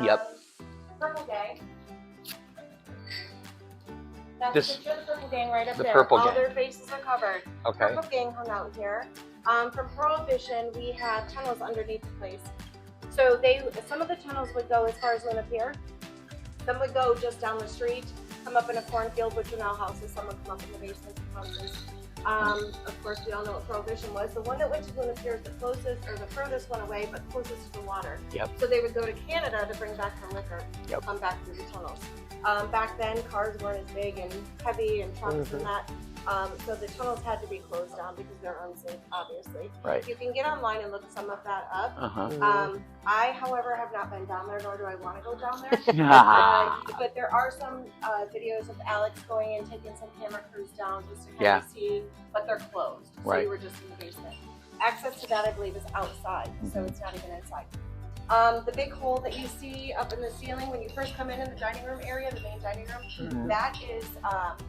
Yep. Purple Gang. That's This- the picture of the Purple Gang right up the there. Purple All Gang. their faces are covered. Okay. Purple Gang hung out here. From Prohibition, we had tunnels underneath the place. So some of the tunnels would go as far as Luna Pier. Some would go just down the street, come up in a cornfield, which are now houses. Some would come up in the basements of houses. Of course, we all know what Prohibition was. The one that went to Luna Pier is the closest, or the furthest one away, but closest to the water. Yep. So they would go to Canada to bring back the liquor, Yep. come back through the tunnels. Back then, cars weren't as big and heavy and trucks and that. So the tunnels had to be closed down because they're unsafe, obviously. Right. You can get online and look some of that up. I, however, have not been down there, nor do I want to go down there. But there are some videos of Alex going and taking some camera crews down just to kind of see, but they're closed. So Right. you were just in the basement. Access to that, I believe, is outside, so it's not even inside. The big hole that you see up in the ceiling when you first come in the dining room area, the main dining room, that is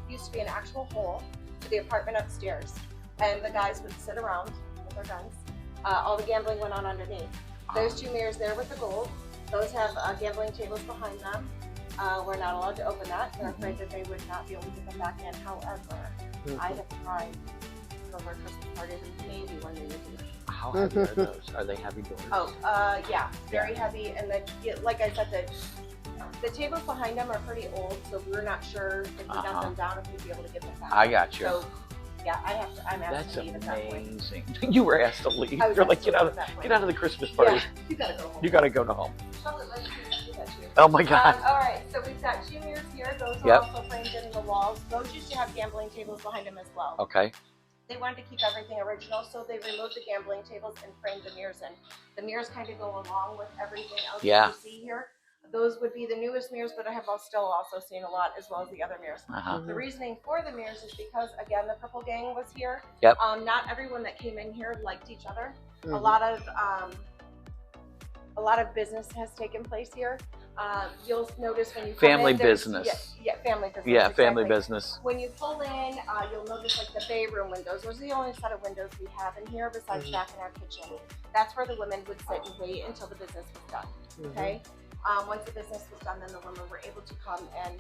used to be an actual hole to the apartment upstairs. And the guys would sit around with their guns. All the gambling went on underneath. There's two mirrors there with the gold. Those have gambling tables behind them. We're not allowed to open that. They're afraid that they would not be able to get them back in. However, I have tried over Christmas parties and maybe one New Year's Eve. How heavy are those? Are they heavy doors? Oh, yeah, very heavy. And then, like I said, the tables behind them are pretty old, so we're not sure if we got them down, if we'd be able to get them back. I got you. So, yeah, I'm asked That's to leave at that point. amazing. You were asked to leave. I was You're asked like, to get out leave of at that point. get out of the Christmas party. Yeah, you gotta go home. You gotta go to home. Chocolate Lake, do that too. Oh my God. All right, so we've got two mirrors here. Those are Yep. also framed in the walls. Those used to have gambling tables behind them as well. Okay. They wanted to keep everything original, so they removed the gambling tables and framed the mirrors in. The mirrors kind of go along with everything else that you see here. Those would be the newest mirrors, but I have still also seen a lot, as well as the other mirrors. The reasoning for the mirrors is because, again, the Purple Gang was here. Yep. Not everyone that came in here liked each other. A lot of business has taken place here. You'll notice when you come Family in, business. Yeah, family business. Yeah, family exactly. business. When you pull in, you'll notice like the bay room windows. Those are the only set of windows we have in here besides back in our kitchen. That's where the women would sit and wait until the business was done. Okay. Once the business was done, then the women were able to come and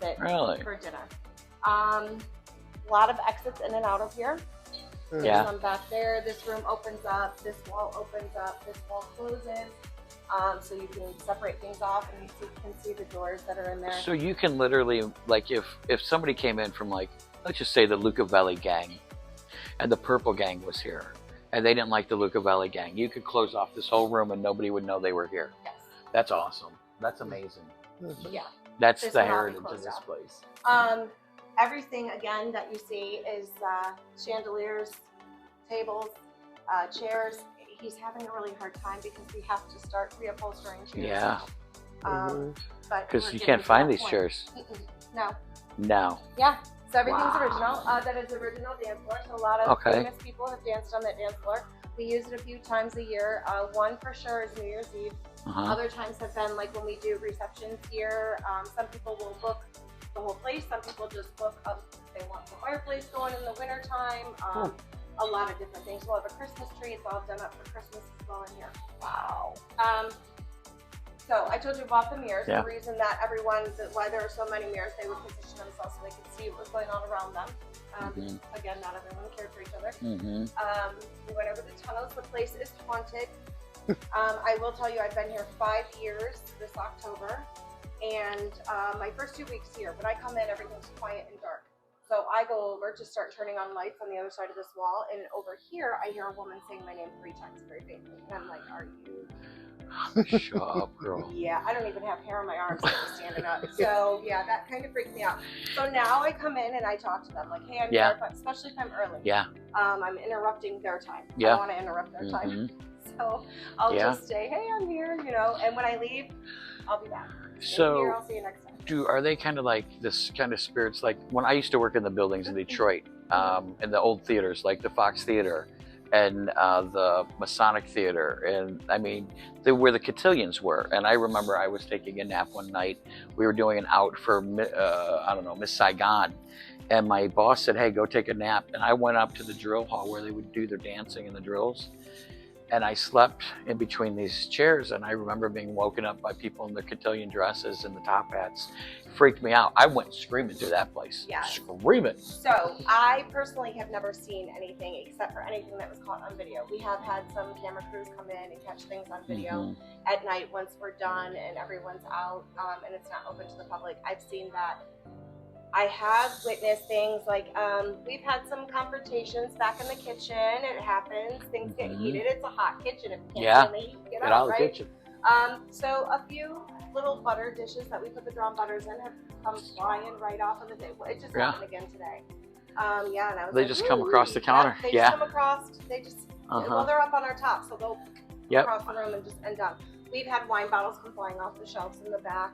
sit for dinner. A lot of exits in and out of here. There's some back there. This room opens up. This wall opens up. This wall closes. So you can separate things off, and you can see the doors that are in there. So you can literally, like, if somebody came in from, like, let's just say the Luca Valley gang, and the Purple Gang was here, and they didn't like the Luca Valley gang, you could close off this whole room and nobody would know they were here. Yes. That's awesome. That's amazing. Yeah. That's This the will not be heritage of closed this off. place. Everything again that you see is chandeliers, tables, chairs. He's having a really hard time because we have to start reupholstering chairs. Yeah. Because you can't find these chairs. No. No. Yeah. So everything's Wow. original. That is original dance floor. So a lot of famous people have danced on that dance floor. We use it a few times a year. One for sure is New Year's Eve. Other times have been like when we do receptions here. Some people will book the whole place. Some people just book up. They want the fireplace going in the winter time. A lot of different things. We'll have a Christmas tree. It's all done up for Christmas as well in here. Wow. So I told you about the mirrors. Yeah. The reason that why there are so many mirrors, they would position themselves so they could see what was going on around them. Again, not everyone cared for each other. We went over the tunnels. The place is haunted. I will tell you, I've been here 5 years this October, and my first 2 weeks here, when I come in, everything's quiet and dark. So I go over to start turning on lights on the other side of this wall, and over here, I hear a woman saying my name 3 times very faintly. And I'm like, are you? Shut up, girl. Yeah, I don't even have hair on my arms that are standing up. So yeah, that kind of freaked me out. So now I come in and I talk to them like, hey, I'm here, especially if I'm early. Yeah. I'm interrupting their time. Yeah. I don't want to interrupt their time. So I'll just say, hey, I'm here, you know, and when I leave, I'll be back. So Here, I'll see you next time. are they kind of like this kind of spirits, like when I used to work in the buildings in Detroit, in the old theaters, like the Fox Theater and the Masonic Theater, and I mean, where the cotillions were. And I remember I was taking a nap one night. We were doing an out for, I don't know, Miss Saigon. And my boss said, hey, go take a nap. And I went up to the drill hall where they would do their dancing and the drills. and I slept in between these chairs, and I remember being woken up by people in their cotillion dresses and the top hats. It freaked me out. I went screaming through that place. Yeah. Screaming. So I personally have never seen anything except for anything that was caught on video. We have had some camera crews come in and catch things on video at night once we're done and everyone's out, and it's not open to the public. I've seen that. I have witnessed things like we've had some confrontations back in the kitchen. It happens. Things get heated. It's a hot kitchen. If you can't stand the heat, get out of the kitchen. So a few little butter dishes that we put the drawn butters in have come flying right off of the table. It just happened again today. And I was they just come across the counter. They just come across. They just well, they're up on our top, so they'll across the room and just end up. We've had wine bottles come flying off the shelves in the back.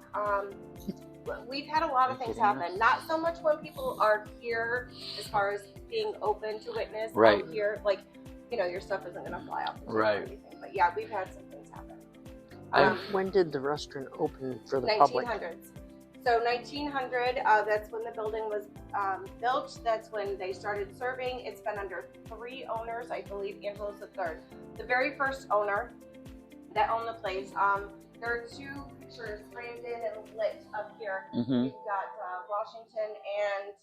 We've had a lot of things happen. Not so much when people are here, as far as being open to witness. Right. Here, like, you know, your stuff isn't going to fly off the shelf or anything. But yeah, we've had some things happen. When did the restaurant open for the 1900s. public? So 1900, that's when the building was built. That's when they started serving. It's been under 3 owners. I believe Angelo's the 3rd. The very first owner that owned the place, there are 2 pictures framed in and lit up here. You've got Washington and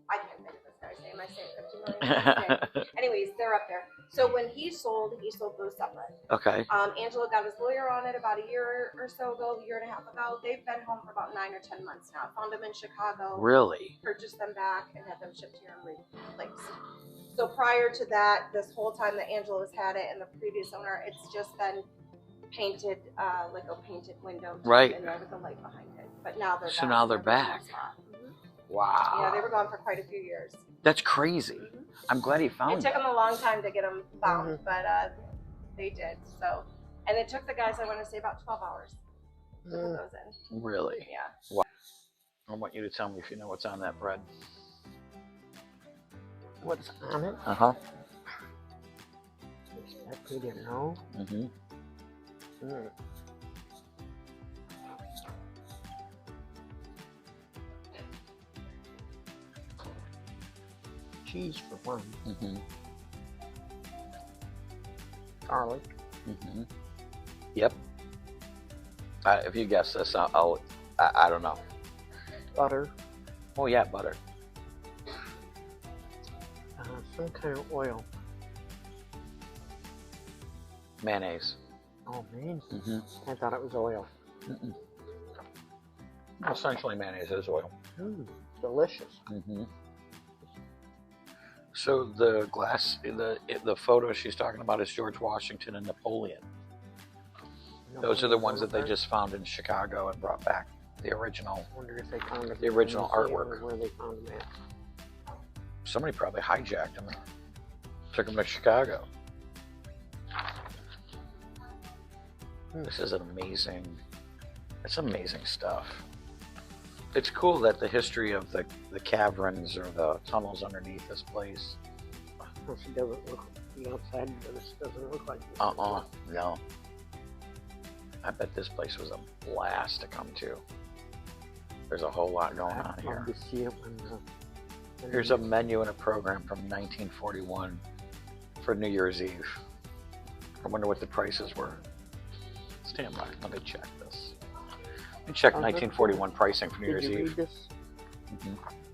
I can't think of this guy's name. I say it 50 million times. Anyways, they're up there. So when he sold those separate. Okay. Angelo got his lawyer on it about a year or so ago, a year and a half ago. They've been home for about 9 or 10 months now. Found them in Chicago. Really? Purchased them back and had them shipped here and replaced. So prior to that, this whole time that Angelo has had it and the previous owner, it's just been painted, like a painted window. Right. And there with a light behind it. But now they're back. So now they're back. Wow. Yeah, they were gone for quite a few years. That's crazy. I'm glad he found It took them a long time to get them found, but they did. So, and it took the guys, I want to say, about 12 hours to put those in. Really? Yeah. Wow. I want you to tell me if you know what's on that bread. What's on it? Expect me to know? Cheese for one. Garlic. Yep. If you guess this, I don't know. Butter. Oh yeah, butter. Some kind of oil. Mayonnaise. Oh man. I thought it was oil. Essentially, mayonnaise is oil. Delicious. So the glass, the photo she's talking about is George Washington and Napoleon. Those are the ones that they just found in Chicago and brought back. The original. I wonder if they found it. The original artwork. Where they found them at. Somebody probably hijacked them and took them to Chicago. This is amazing. It's amazing stuff. It's cool that the history of the caverns or the tunnels underneath this place. It doesn't look the outside, but it doesn't look like this. No. I bet this place was a blast to come to. There's a whole lot going on here. To see it when Here's a menu and a program from 1941 for New Year's Eve. I wonder what the prices were. Stand by. Let me check this. Let me check 1941 pricing for New Year's Did you Eve. read this?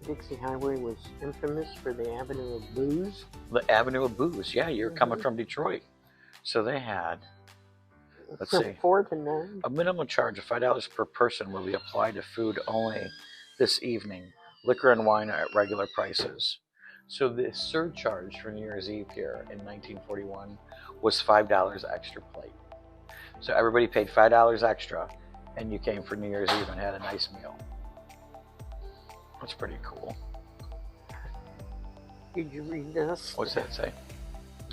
Dixie Highway was infamous for the Avenue of Booze. The Avenue of Booze. Yeah, you're coming from Detroit. So they had, let's see, 4 to 9. a minimum charge of $5 per person will be applied to food only this evening. Liquor and wine are at regular prices. So the surcharge for New Year's Eve here in 1941 was $5 extra plate. So everybody paid $5 extra, and you came for New Year's Eve and had a nice meal. That's pretty cool. Did you read this? What's that say?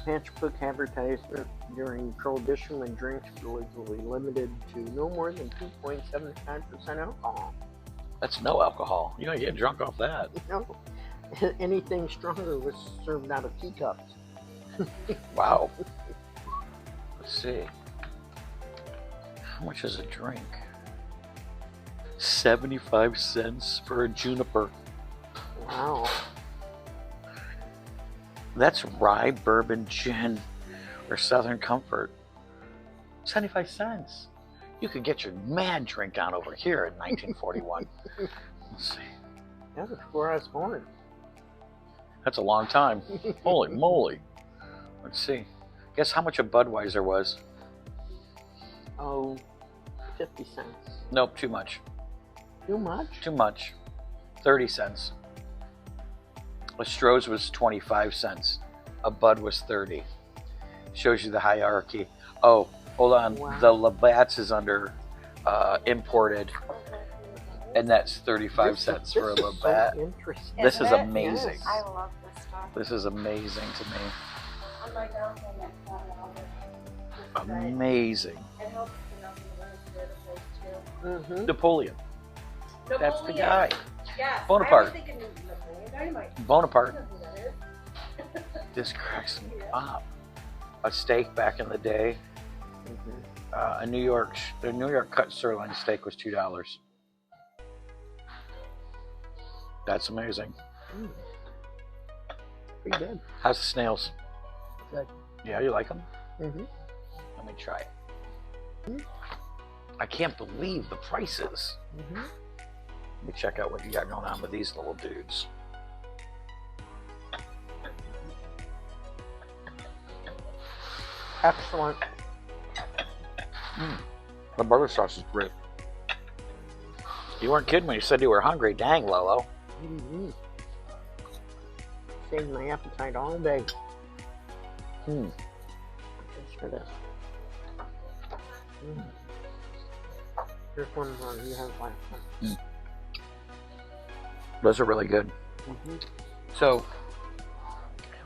Matchbook advertisement during Prohibition when drinks were legally limited to no more than 2.75% alcohol. That's no alcohol. You don't get drunk off that. No. Anything stronger was served out of teacups. Wow. Let's see. How much is a drink? 75 cents for a juniper. Wow. That's rye, bourbon, gin, or Southern Comfort. 75 cents. You could get your mad drink on over here in 1941. Let's see. That was before I was born. That's a long time. Holy moly. Let's see. Guess how much a Budweiser was? Oh, 50 cents. Nope, too much. Too much? Too much. 30 cents. A Stroh's was 25 cents. A Bud was 30. Shows you the hierarchy. Oh, hold on. Wow. The Labatt's is under imported, and that's 35 cents for a Labatt. So interesting. This is Isn't it? amazing. I love this stuff. This is amazing to me. On my downtown next time, Amazing. it helps to know the place too. Mm-hmm. Napoleon. That's the guy. Yes. Bonaparte. I was thinking Napoleon Dynamite. Bonaparte. I know who that is. This cracks me up. A steak back in the day. A New York cut sirloin steak was $2. That's amazing. Mm. Pretty good. How's the snails? Good. Yeah, you like them? Mm-hmm. Let me try it. I can't believe the prices. Mm-hmm. Let me check out what you got going on with these little dudes. Excellent. The butter sauce is great. You weren't kidding when you said you were hungry. Dang, Lolo. Mm-hmm. Saved my appetite all day. Just for this. Here's one more you have last one. Those are really good. Mm-hmm. So,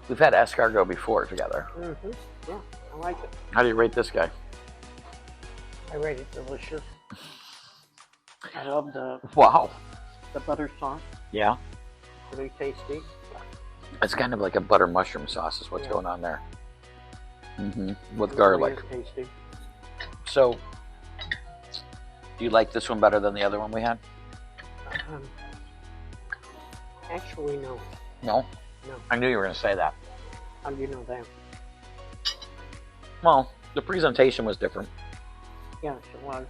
we've had escargot before together. Mm-hmm. Yeah, I like it. How do you rate this guy? I rate it delicious. I love the Wow. butter sauce. Yeah. Really tasty. It's kind of like a butter mushroom sauce is what's Yeah. going on there. With It garlic. really is tasty. So, do you like this one better than the other one we had? Actually, no. No? No. I knew you were going to say that. How do you know that? Well, the presentation was different, Yes, it was.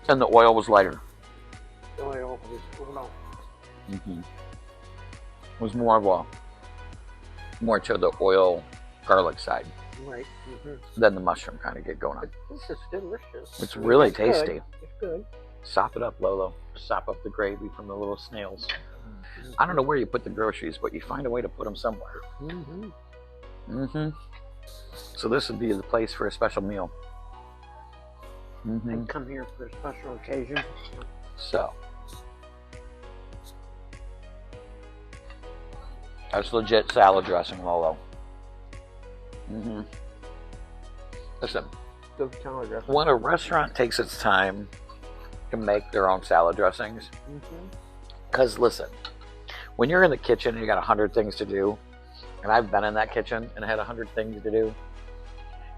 and the oil was lighter. The oil was a little. It was more of a, more to the oil garlic side Right. than the mushroom kind of get going on. But this is delicious. It's really It's good. tasty. It's good. Sop it up, Lolo. Sop up the gravy from the little snails. I don't know where you put the groceries, but you find a way to put them somewhere. So this would be the place for a special meal. I'd come here for a special occasion. So that's legit salad dressing, Lolo. Listen, Good salad dressing. when a restaurant takes its time to make their own salad dressings, because listen, when you're in the kitchen and you got 100 things to do, and I've been in that kitchen and had 100 things to do,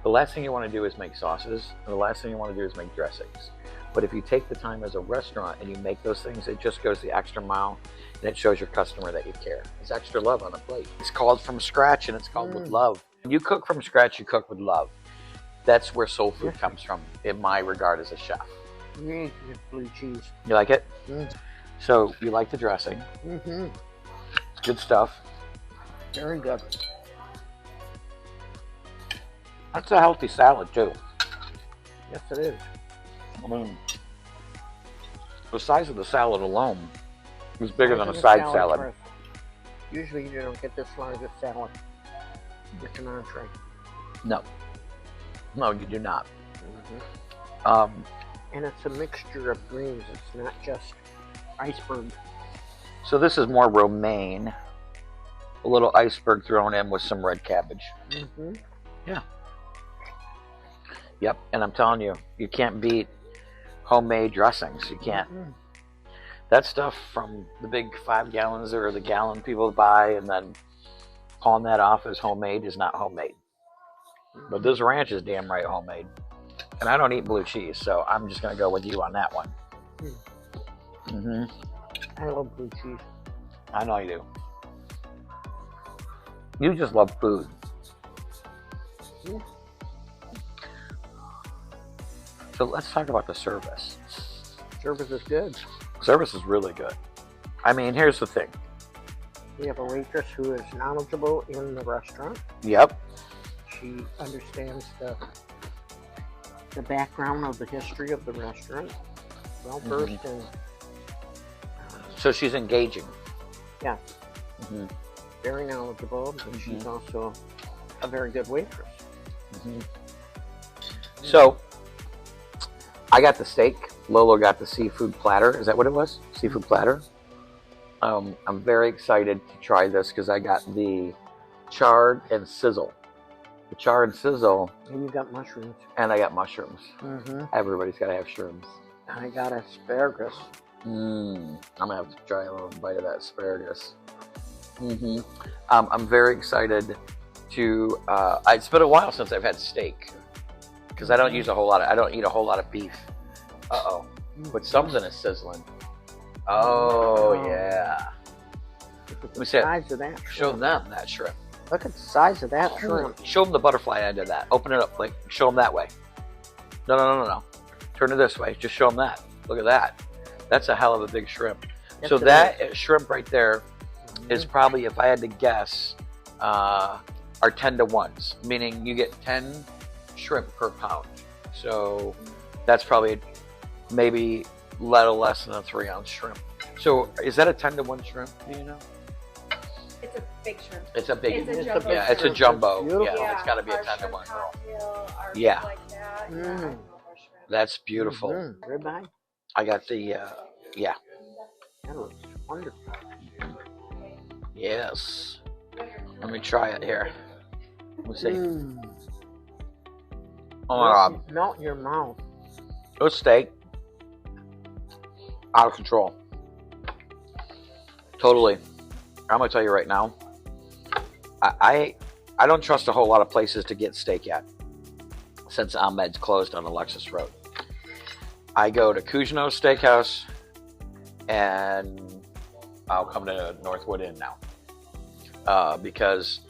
the last thing you want to do is make sauces, and the last thing you want to do is make dressings. But if you take the time as a restaurant and you make those things, it just goes the extra mile, and it shows your customer that you care. It's extra love on the plate. It's called from scratch, and it's called with love. When you cook from scratch, you cook with love. That's where soul food comes from, in my regard as a chef. Really good blue cheese. You like it? So you like the dressing. Good stuff. Very good. That's a healthy salad too. Yes, it is. I mean, the size of the salad alone is bigger than a Size side of the salad. first. Usually you don't get this large a salad with an entree. No, you do not. And it's a mixture of greens. It's not just iceberg. So this is more romaine. A little iceberg thrown in with some red cabbage. Yeah. Yep, and I'm telling you, you can't beat homemade dressings. You can't. That stuff from the big 5 gallons or the gallon people buy and then pawn that off as homemade is not homemade. But this ranch is damn right homemade. And I don't eat blue cheese, so I'm just going to go with you on that one. I love blue cheese. I know you do. You just love food. Yeah. So let's talk about the service. Service is good. Service is really good. I mean, here's the thing. We have a waitress who is knowledgeable in the restaurant. Yep. She understands the background of the history of the restaurant. Well versed in. So she's engaging. Yeah. Very knowledgeable, but she's also a very good waitress. So I got the steak. Lolo got the seafood platter. Is that what it was? Seafood platter. I'm very excited to try this because I got the chard and sizzle. The chard and sizzle. And you got mushrooms. And I got mushrooms. Mm-hmm. Everybody's got to have shrooms. I got asparagus. I'm gonna have to try a little bite of that asparagus. I'm very excited to. It's been a while since I've had steak because I don't use a whole lot. I don't eat a whole lot of beef. But something is sizzling. Oh yeah. Look at me the see it. size of that Show shrimp. them that shrimp. Look at the size of that shrimp. Show them the butterfly end of that. Open it up. Like show them that way. No. Turn it this way. Just show them that. Look at that. That's a hell of a big shrimp. Yes, So it that is. shrimp right there is probably, if I had to guess, are 10 to 1s, meaning you get 10 shrimp per pound. So that's probably maybe little less than a 3-ounce shrimp. So is that a 10 to 1 shrimp? Do you know? It's a big shrimp. It's a big. It's a jumbo Yeah, it's a shrimp. jumbo. Beautiful. Yeah, it's got to be a our 10 to shrimp 1 girl. cocktail, our Yeah. like that. Mm. I love our shrimp. That's beautiful. Ribeye. I got the. Yeah. That looks wonderful. Yes. Let me try it here. Let me see. Oh my God. Melt in your mouth. Those steak. Out of control. Totally. I'm gonna tell you right now. I don't trust a whole lot of places to get steak at, since Ahmed's closed on Alexis Road. I go to Kuzno's Steakhouse, and I'll come to Northwood Inn now, because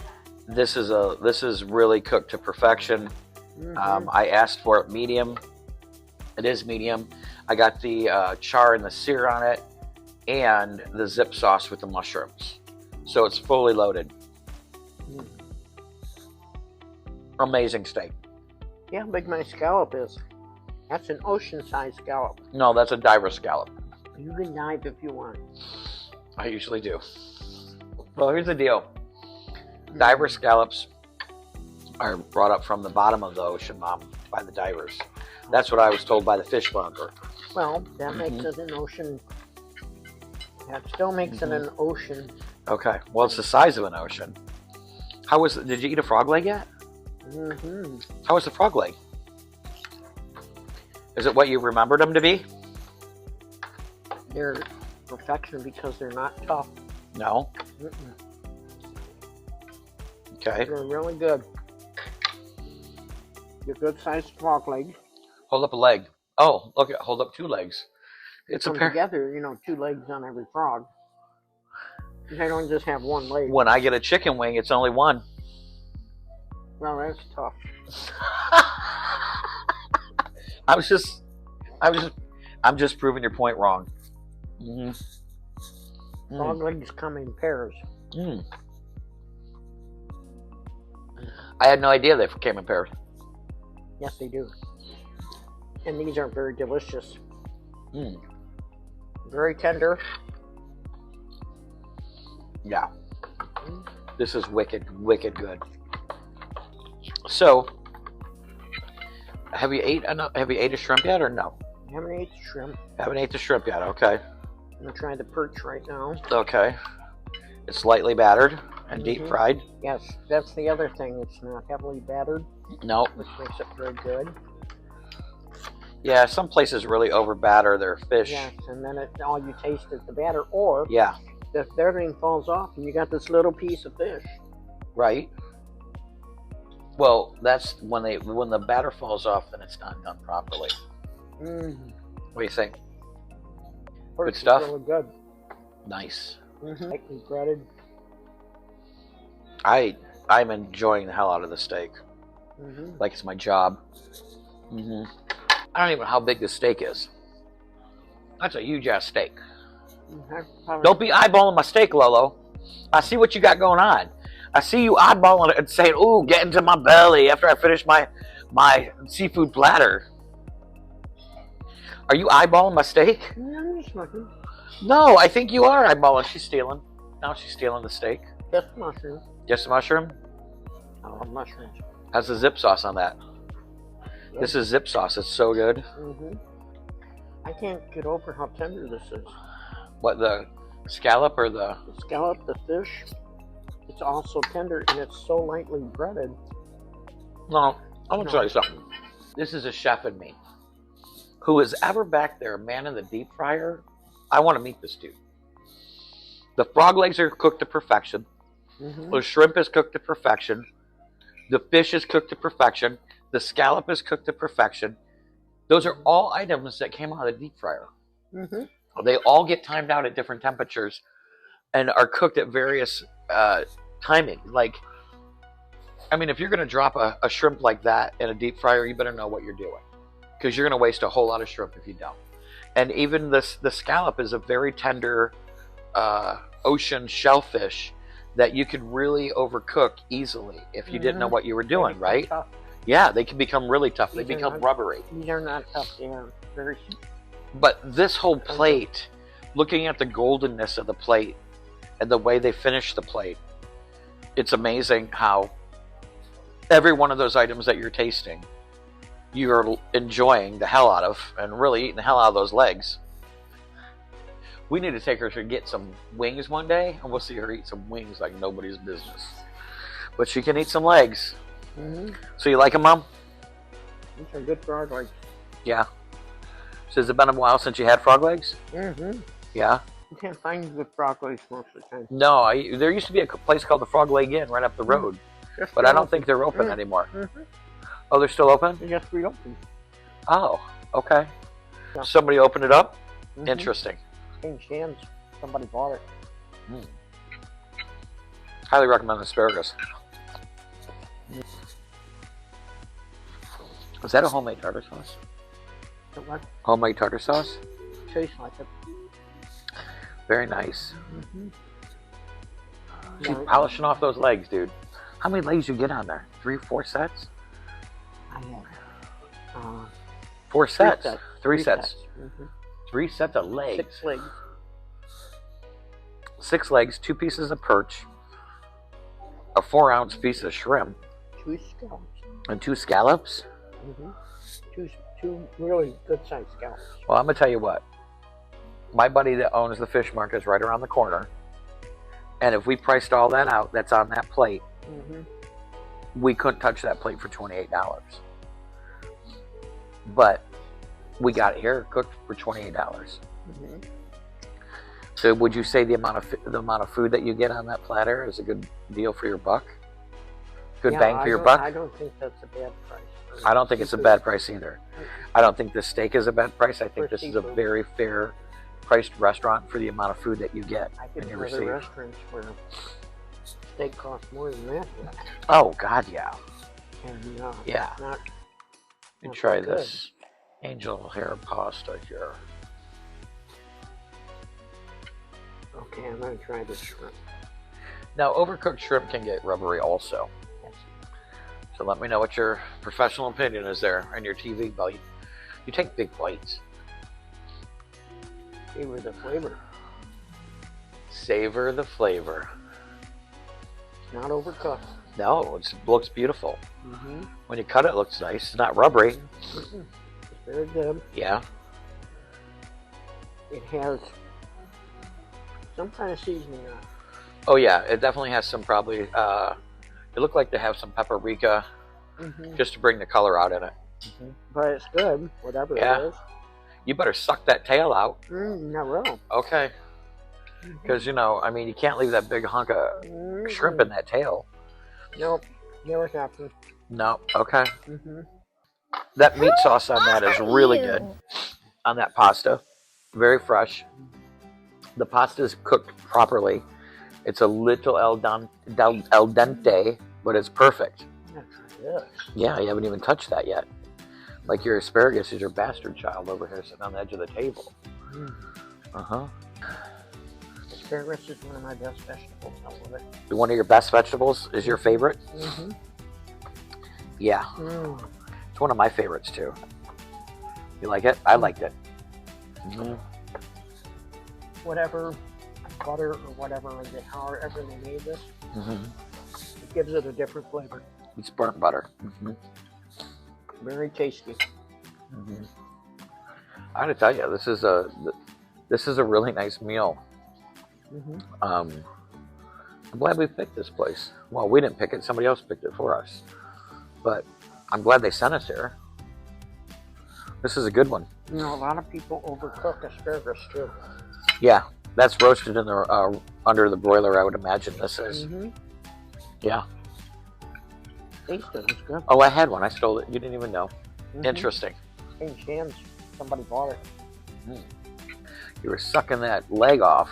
this is really cooked to perfection. I asked for it medium. It is medium. I got the char and the sear on it, and the zip sauce with the mushrooms. So it's fully loaded. Amazing steak. Yeah, how big my scallop is. That's an ocean-sized scallop. No, that's a diver scallop. You can dive if you want. I usually do. Well, here's the deal. Diver scallops are brought up from the bottom of the ocean, Mom, by the divers. That's what I was told by the fish monger. Well, that makes it an ocean. That still makes it an ocean. Okay. Well, it's the size of an ocean. How was? Did you eat a frog leg yet? How was the frog leg? Is it what you remembered them to be? They're perfection because they're not tough. No. Okay. They're really good. They're good-sized frog leg. Hold up a leg. Oh, look! Hold up 2 legs. It's a Come pair. together, 2 legs on every frog. They don't just have 1 leg. When I get a chicken wing, it's only 1. Well, that's tough. I'm just proving your point wrong. Frog legs come in pairs. I had no idea they came in pairs. Yes, they do. And these are very delicious. Very tender. Yeah. This is wicked good. So, have you ate a shrimp yet or no? I haven't ate the shrimp. Haven't ate the shrimp yet. Okay. I'm gonna try the perch right now. Okay. It's lightly battered and deep fried. Yes, that's the other thing. It's not heavily battered, No. which makes it very good. Yeah, some places really over batter their fish. Yes, and then all you taste is the batter, or Yeah. the everything falls off and you got this little piece of fish. Right. Well, that's when the batter falls off, then it's not done properly. What do you think? Perch is stuff? Really good. Nice. Lightly breaded. I'm enjoying the hell out of the steak. Like it's my job. I don't even know how big this steak is. That's a huge ass steak. Don't be eyeballing my steak, Lolo. I see what you got going on. I see you eyeballing it and saying, "Ooh, get into my belly" after I finish my seafood platter. Are you eyeballing my steak? I'm just looking. No, I think you are eyeballing. She's stealing. Now she's stealing the steak. Just mushrooms. Just a mushroom? Oh, mushrooms. How's the zip sauce on that? Yep. This is zip sauce. It's so good. I can't get over how tender this is. What, the scallop or the scallop, the fish? It's also tender and it's so lightly breaded. No, I'm gonna tell you something. This is a chef in me who is ever back there, man in the deep fryer. I want to meet this dude. The frog legs are cooked to perfection. The shrimp is cooked to perfection. The fish is cooked to perfection. The scallop is cooked to perfection. Those are all items that came out of the deep fryer. They all get timed out at different temperatures and are cooked at various timing. Like, I mean, if you're going to drop a shrimp like that in a deep fryer, you better know what you're doing, because you're going to waste a whole lot of shrimp if you don't. And even the scallop is a very tender ocean shellfish that you could really overcook easily if you didn't know what you were doing, right? Tough. Yeah, they can become really tough. They become rubbery. These are not tough. They are very. But this whole plate, looking at the goldenness of the plate and the way they finish the plate, it's amazing how every one of those items that you're tasting, you're enjoying the hell out of, and really eating the hell out of those legs. We need to take her to get some wings one day, and we'll see her eat some wings like nobody's business. But she can eat some legs. So you like them, Mom? These are good frog legs. Yeah. So has it been a while since you had frog legs? Yeah. You can't find good frog legs most of the time. No, there used to be a place called the Frog Leg Inn right up the road, but I don't think they're open anymore. Oh, they're still open? They just reopened. Oh, okay. Yeah. Somebody opened it up? Interesting. Changed hands. Somebody bought it. Highly recommend asparagus. Is that a homemade tartar sauce? What? Homemade tartar sauce? Tastes like it. Very nice. She's polishing off those legs, dude. How many legs you get on there? 3 or 4 sets? I have 4 sets. 3 3 sets. 3 sets of legs. 6 legs. 6 legs, 2 pieces of perch, a 4-ounce piece of shrimp, 2 scallops. And 2 scallops. 2 really good sized scallops. Well, I'm gonna tell you what. My buddy that owns the fish market is right around the corner, and if we priced all that out, that's on that plate, we couldn't touch that plate for $28. But we got it here cooked for $28. So would you say the amount of food that you get on that platter is a good deal for your buck? Good bang for your buck? I don't think that's a bad price. I don't think it's a bad price either. I don't think the steak is a bad price. I think this is a very fair priced restaurant for the amount of food that you get and you receive. Restaurants where steak costs more than that. Oh God, yeah. And, yeah. Not you try this angel hair pasta here. Okay, I'm gonna try this shrimp. Now, overcooked shrimp can get rubbery also. Yes. So let me know what your professional opinion is there on your TV bite. You take big bites. Savor the flavor. Savor the flavor. Not overcooked. No, it looks beautiful. When you cut it, it looks nice. It's not rubbery. It's very good. Yeah. It has some kind of seasoning on it. Oh yeah, it definitely has some probably. It looked like they have some paprika, just to bring the color out in it. But it's good, whatever it is. You better suck that tail out. Not really. Okay. Because, you know, I mean, you can't leave that big hunk of shrimp in that tail. Nope. Never happened. No. Okay. That meat sauce on that is really good. On that pasta. Very fresh. The pasta is cooked properly. It's a little al dente, but it's perfect. Yes. Yeah, you haven't even touched that yet. Like your asparagus is your bastard child over here sitting on the edge of the table. Uh-huh. Asparagus is one of my best vegetables. I love it. One of your best vegetables is your favorite? Mm-hmm. Yeah. It's one of my favorites too. You like it? I liked it. Whatever butter or whatever, however they made this, it gives it a different flavor. It's burnt butter. Very tasty. I gotta tell you, this is a really nice meal. I'm glad we picked this place. Well, we didn't pick it; somebody else picked it for us. But I'm glad they sent us here. This is a good one. You know, a lot of people overcook asparagus too. Yeah, that's roasted in the under the broiler. I would imagine this is. Yeah. Tasted it. It's good. Oh, I had one. I stole it. You didn't even know. Interesting. Changed hands. Somebody bought it. You were sucking that leg off.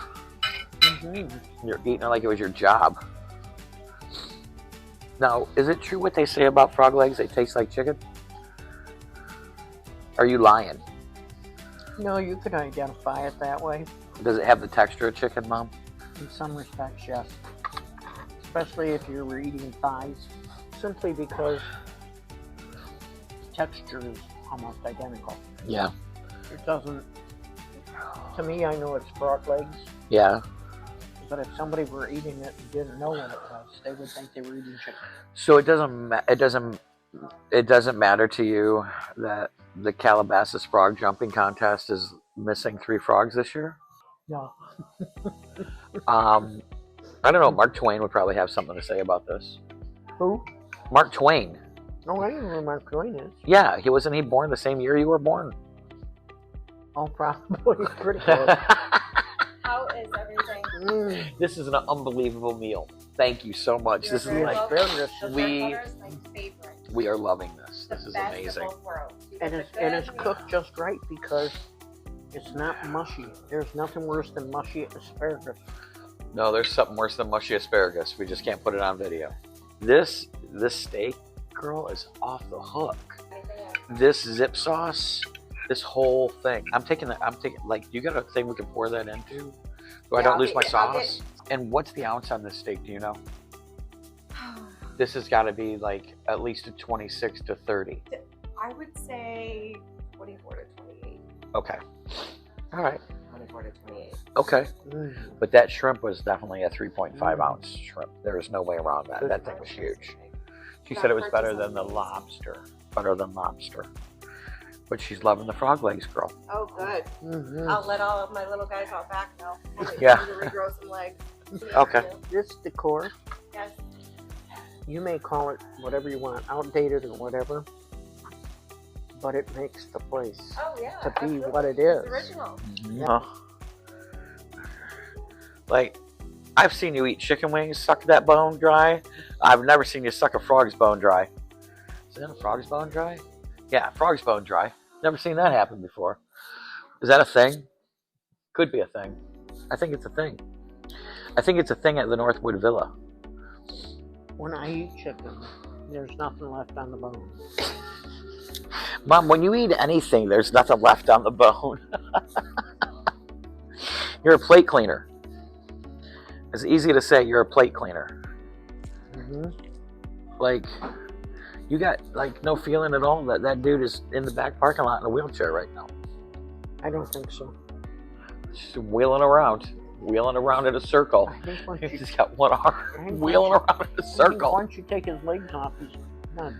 You're eating it like it was your job. Now, is it true what they say about frog legs? They taste like chicken? Are you lying? No, you could identify it that way. Does it have the texture of chicken, Mom? In some respects, yes. Especially if you were eating thighs. Simply because the texture is almost identical. Yeah. It doesn't... To me, I know it's frog legs. Yeah. But if somebody were eating it and didn't know what it was, they would think they were eating chicken. So it doesn't matter to you that the Calabasas frog jumping contest is missing 3 frogs this year? No. I don't know. Mark Twain would probably have something to say about this. Who? Mark Twain. Oh, I know who Mark Twain is. Yeah, wasn't he born the same year you were born? Oh, probably. Pretty close. How is everything? This is an unbelievable meal. Thank you so much. You're This is very like welcome. The we- butter is my favorite. we are loving this. The This is best amazing. of both worlds. You And get it's, the and it's good cooked meat. just right because it's not mushy. There's nothing worse than mushy asparagus. No, there's something worse than mushy asparagus. We just can't put it on video. This steak, girl, is off the hook. This zip sauce, this whole thing. I'm taking like, you got a thing we can pour that into? So I Yeah, don't I'll lose my get- I'll sauce? And what's the ounce on this steak, do you know? This has got to be like at least a 26 to 30. I would say 24 to 28. Okay. All right. 24 to 28. Okay. But that shrimp was definitely a 3.5 ounce shrimp. There is no way around that. That thing was huge. She said it was better than the lobster. Better than lobster. But she's loving the frog legs, girl. Oh, good. I'll let all of my little guys out back now. Yeah. To regrow some legs. Okay. This decor, Yes. you may call it whatever you want, outdated or whatever, but it makes the place Oh, yeah. to be absolutely. what it is. It's original. Yeah. Like, I've seen you eat chicken wings, suck that bone dry. I've never seen you suck a frog's bone dry. Is that a frog's bone dry? Yeah, frog's bone dry. Never seen that happen before. Is that a thing? Could be a thing. I think it's a thing. I think it's a thing at the Northwood Villa. When I eat chicken, there's nothing left on the bone. Mom, when you eat anything, there's nothing left on the bone. You're a plate cleaner. It's easy to say you're a plate cleaner. Like, you got like no feeling at all that that dude is in the back parking lot in a wheelchair right now. I don't think so. Just wheeling around in a circle. I think once He's you, just got one arm wheeling around in a circle. once you take his legs off, he's not,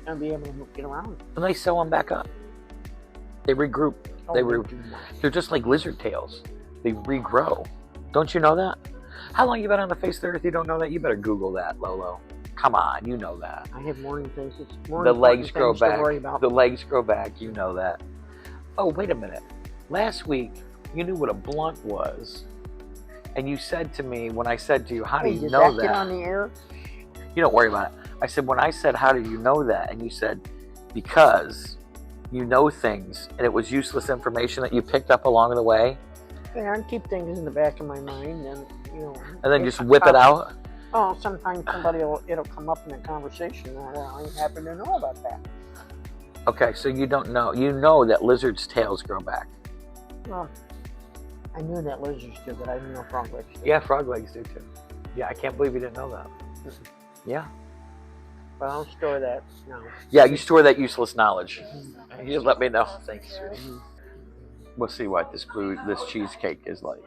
gonna be able to get around. And they sew them back up. They regroup. Oh, They do not. They're just like lizard tails. They regrow. Don't you know that? How long you been on the face of the earth? You don't know that? You better Google that, Lolo. Come on, you know that. I have more things. More The important legs grow things to back. worry about. The legs grow back. You know that. Oh, wait a minute. Last week, you knew what a blunt was. And you said to me, when I said to you, how do Hey, you does know that get that? on the air? You don't worry about it. I said, when I said, how do you know that? And you said, because you know things. And it was useless information that you picked up along the way. Yeah, I keep things in the back of my mind, and you know. And then just whip it out? Oh, sometimes it'll come up in a conversation. Well, I happen to know about that. Okay, so you don't know. You know that lizards' tails grow back. Well, I knew that lizards do, but I didn't know frog legs do. Yeah, frog legs do too. Yeah, I can't believe you didn't know that. Yeah. But I'll store that now. Yeah, you store that useless knowledge. You just let me know. Thanks. We'll see what this cheesecake is like.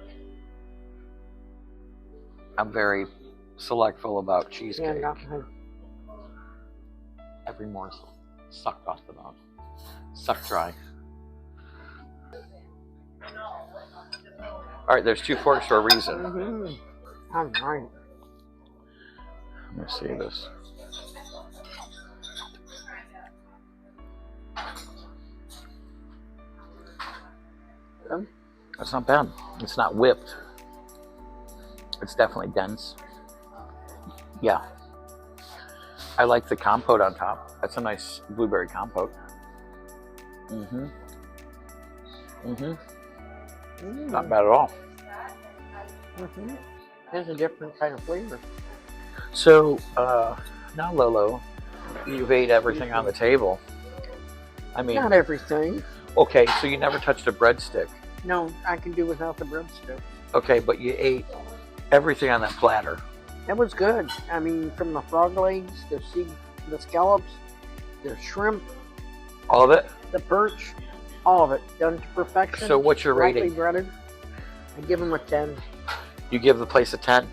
I'm very selectful about cheesecake. Yeah, Every morsel sucked off the mouth, sucked dry. All right, there's 2 forks for a reason. Mm-hmm. All right. Let me see this. That's not bad. It's not whipped. It's definitely dense. Yeah. I like the compote on top. That's a nice blueberry compote. Not bad at all. There's a different kind of flavor. So, now Lolo, you've ate everything on the table. I mean, not everything. Okay, so you never touched a breadstick. No, I can do without the breadstick. Okay, but you ate everything on that platter. That was good. I mean, from the frog legs, the scallops, the shrimp. All of it? The perch, all of it, done to perfection. So what's your rating? Lightly breaded. I give them a 10. You give the place a 10?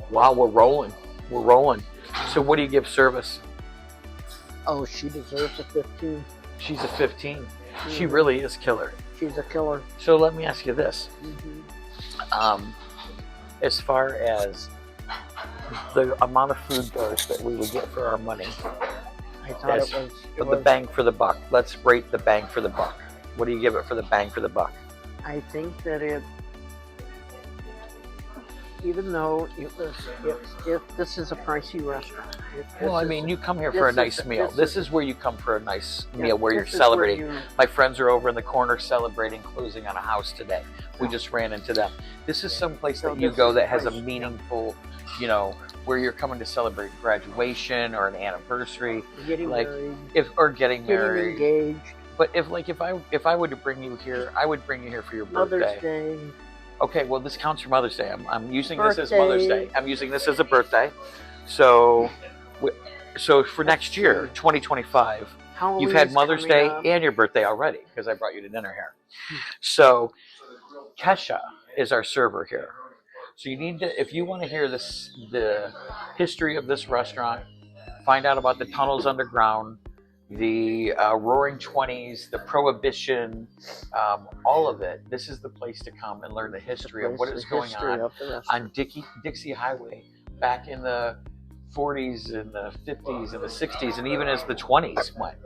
Wow, we're rolling. We're rolling. So what do you give service? Oh, she deserves a 15. She's a 15. She really is killer. She's a killer. So let me ask you this. As far as the amount of food goes that we would get for our money, I thought it was the bang for the buck. Let's rate the bang for the buck. What do you give it for the bang for the buck? I think that even though if this is a pricey restaurant. Well, I mean, you come here for a nice meal. This is where you come for a nice meal where you're celebrating. My friends are over in the corner celebrating closing on a house today. We just ran into them. This is some place that you go that has a meaningful, you know, where you're coming to celebrate graduation or an anniversary, getting married, getting married, engaged. But if I were to bring you here, I would bring you here for your birthday. Mother's Day. Okay, well, this counts for Mother's Day. I'm using this as Mother's Day. I'm using this as a birthday. So for next year, 2025, you've had Mother's Day and your birthday already because I brought you to dinner here. So Kesha is our server here. So you need to, if you want to hear the history of this restaurant, find out about the tunnels underground, the Roaring 20s, the Prohibition, all of it. This is the place to come and learn the history of what is going on Dixie Highway back in the 40s and the 50s and the 60s and even as the 20s went.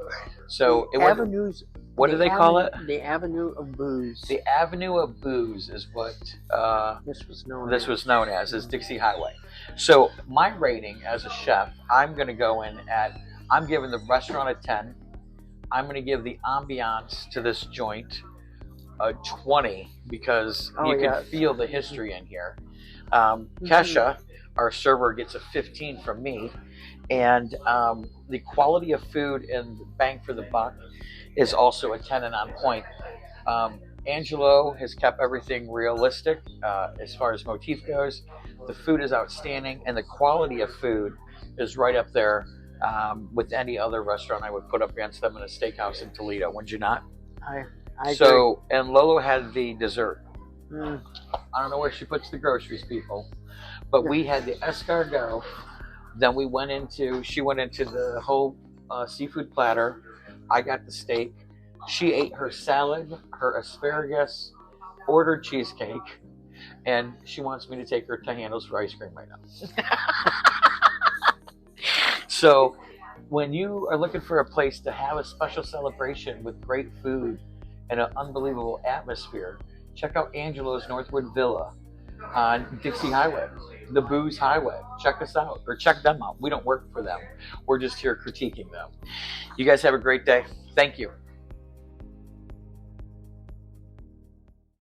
So it was. What do they call it? The Avenue of Booze. The Avenue of Booze is what this was known as Dixie Highway. So my rating as a chef, I'm going to go in at. I'm giving the restaurant a 10. I'm going to give the ambiance to this joint a 20 because you can feel the history in here. Kesha, our server, gets a 15 from me. And the quality of food and bang for the buck is also a 10 and on point. Angelo has kept everything realistic as far as motif goes. The food is outstanding, and the quality of food is right up there with any other restaurant I would put up against them in a steakhouse in Toledo. Would you not? I agree. So, and Lolo had the dessert. I don't know where she puts the groceries, people, but we had the escargot. Then she went into the whole seafood platter. I got the steak. She ate her salad, her asparagus, ordered cheesecake, and she wants me to take her to Handles for ice cream right now. So when you are looking for a place to have a special celebration with great food and an unbelievable atmosphere, check out Angelo's Northwood Villa on Dixie Highway, the Booze Highway. Check us out, or check them out. We don't work for them. We're just here critiquing them. You guys have a great day. Thank you.